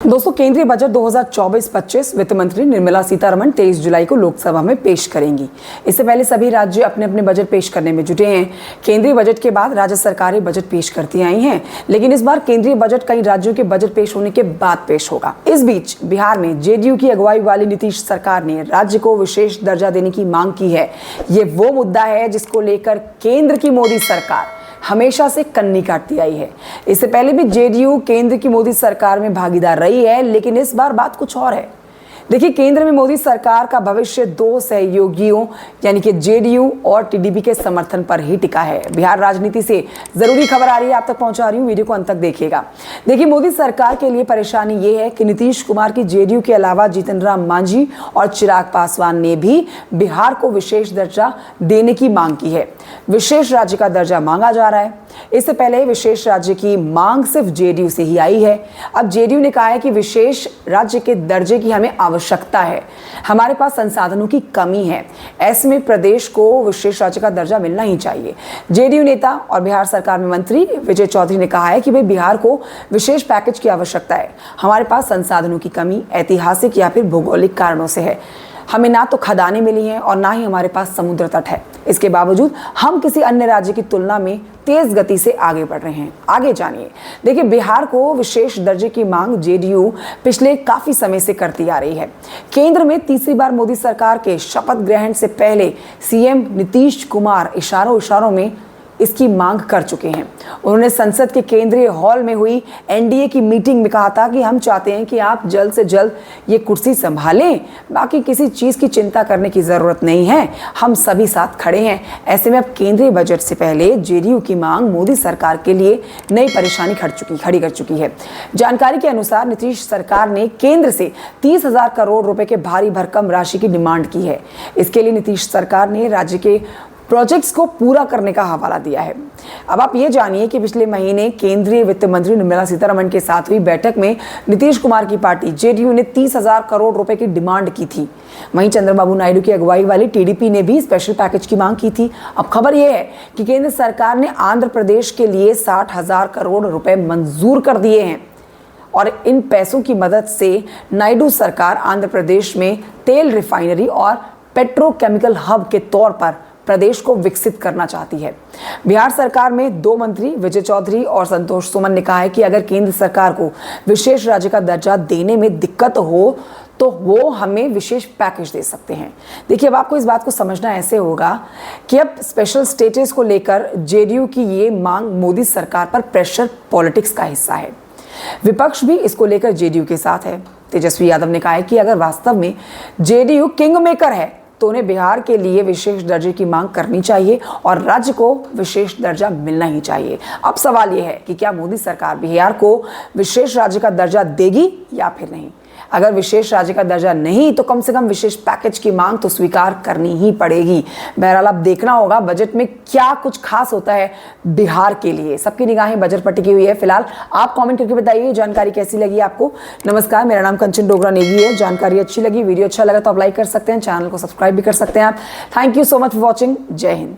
दोस्तों, केंद्रीय बजट 2024-25 वित्त मंत्री निर्मला सीतारमण 23 जुलाई को लोकसभा में पेश करेंगी। इससे पहले सभी राज्य अपने अपने बजट पेश करने में जुटे हैं। केंद्रीय बजट के बाद राज्य सरकारें बजट पेश करती आई हैं, लेकिन इस बार केंद्रीय बजट कई राज्यों के बजट पेश होने के बाद पेश होगा। इस बीच बिहार में जेडीयू की अगुवाई वाली नीतीश सरकार ने राज्य को विशेष दर्जा देने की मांग की है। ये वो मुद्दा है जिसको लेकर केंद्र की मोदी सरकार हमेशा से कन्नी काटती आई है। इससे पहले भी जेडीयू केंद्र की मोदी सरकार में भागीदार रही है, लेकिन इस बार बात कुछ और है। देखिए, केंद्र में मोदी सरकार का भविष्य दो सहयोगियों यानी कि जेडीयू और टीडीपी के समर्थन पर ही टिका है। बिहार राजनीति से जरूरी खबर आ रही है, आप तक पहुंचा रही हूं, वीडियो को अंत तक देखिएगा। देखिए, मोदी सरकार के लिए परेशानी ये है कि नीतीश कुमार की जेडीयू के अलावा जीतन राम मांझी और चिराग पासवान ने भी बिहार को विशेष दर्जा देने की मांग की है। विशेष राज्य का दर्जा मांगा जा रहा है। इससे पहले विशेष राज्य की मांग सिर्फ जेडीयू से ही आई है। अब जेडीयू ने कहा है कि विशेष राज्य के दर्जे की हमें आवश्यकता है, हमारे पास संसाधनों की कमी है। ऐसे में प्रदेश को विशेष राज्य का दर्जा मिलना ही चाहिए। जेडीयू नेता और बिहार सरकार में मंत्री विजय चौधरी ने कहा है कि भाई बिहार को विशेष पैकेज की आवश्यकता है, हमारे पास संसाधनों की कमी ऐतिहासिक या फिर भौगोलिक कारणों से है। हमें ना तो खदानें मिली हैं और ना ही हमारे पास समुद्र तट है। इसके बावजूद हम किसी अन्य राज्य की तुलना में तेज गति से आगे बढ़ रहे हैं। आगे जानिए। देखिए, बिहार को विशेष दर्जे की मांग जेडीयू पिछले काफी समय से करती आ रही है। केंद्र में तीसरी बार मोदी सरकार के शपथ ग्रहण से पहले सीएम नीतीश कुमार इशारों में इसकी मांग कर चुके हैं। उन्होंने संसद के केंद्रीय हॉल में हुई एनडीए की मीटिंग में कहा था कि हम चाहते हैं कि आप जल्द से जल्द ये कुर्सी संभालें, बाकी किसी चीज़ की चिंता करने की ज़रूरत नहीं है, हम सभी साथ खड़े हैं। ऐसे में अब केंद्रीय बजट से पहले जेडीयू की मांग मोदी सरकार के लिए नई परेशानी खड़ी कर चुकी है। जानकारी के अनुसार नीतीश सरकार ने केंद्र से 30,000 करोड़ रुपए के भारी भरकम राशि की डिमांड की है। इसके लिए नीतीश सरकार ने राज्य के प्रोजेक्ट्स को पूरा करने का हवाला दिया है। अब आप ये जानिए कि पिछले महीने केंद्रीय वित्त मंत्री निर्मला सीतारमण के साथ हुई बैठक में नीतीश कुमार की पार्टी जेडीयू ने 30,000 करोड़ रुपए की डिमांड की थी। वहीं चंद्रबाबू नायडू की अगुवाई वाली टीडीपी ने भी स्पेशल पैकेज की मांग की थी। अब खबर यह है कि केंद्र सरकार ने आंध्र प्रदेश के लिए 60,000 करोड़ रुपए मंजूर कर दिए हैं और इन पैसों की मदद से नायडू सरकार आंध्र प्रदेश में तेल रिफाइनरी और पेट्रोकेमिकल हब के तौर पर प्रदेश को विकसित करना चाहती है। बिहार सरकार में दो मंत्री विजय चौधरी और संतोष सुमन ने कहा है कि अगर केंद्र सरकार को विशेष राज्य का दर्जा देने में दिक्कत हो तो वो हमें विशेष पैकेज दे सकते हैं। देखिए, अब आपको इस बात को समझना ऐसे होगा कि अब स्पेशल स्टेटस को लेकर जेडीयू की ये मांग मोदी सरकार पर प्रेशर पॉलिटिक्स का हिस्सा है। विपक्ष भी इसको लेकर जेडीयू के साथ है। तेजस्वी यादव ने कहा है कि अगर वास्तव में जेडीयू किंग मेकर है तो उन्हें बिहार के लिए विशेष दर्जे की मांग करनी चाहिए और राज्य को विशेष दर्जा मिलना ही चाहिए। अब सवाल यह है कि क्या मोदी सरकार बिहार को विशेष राज्य का दर्जा देगी या फिर नहीं। अगर विशेष राज्य का दर्जा नहीं तो कम से कम विशेष पैकेज की मांग तो स्वीकार करनी ही पड़ेगी। बहरहाल अब देखना होगा बजट में क्या कुछ खास होता है बिहार के लिए। सबकी निगाहें बजट पर टिकी हुई है। फिलहाल आप कमेंट करके बताइए जानकारी कैसी लगी आपको। नमस्कार, मेरा नाम कंचन डोगरा नेगी है। जानकारी अच्छी लगी, वीडियो अच्छा लगा तो आप लाइक कर सकते हैं, चैनल को सब्सक्राइब भी कर सकते हैं आप। Thank you so much for watching. जय हिंद।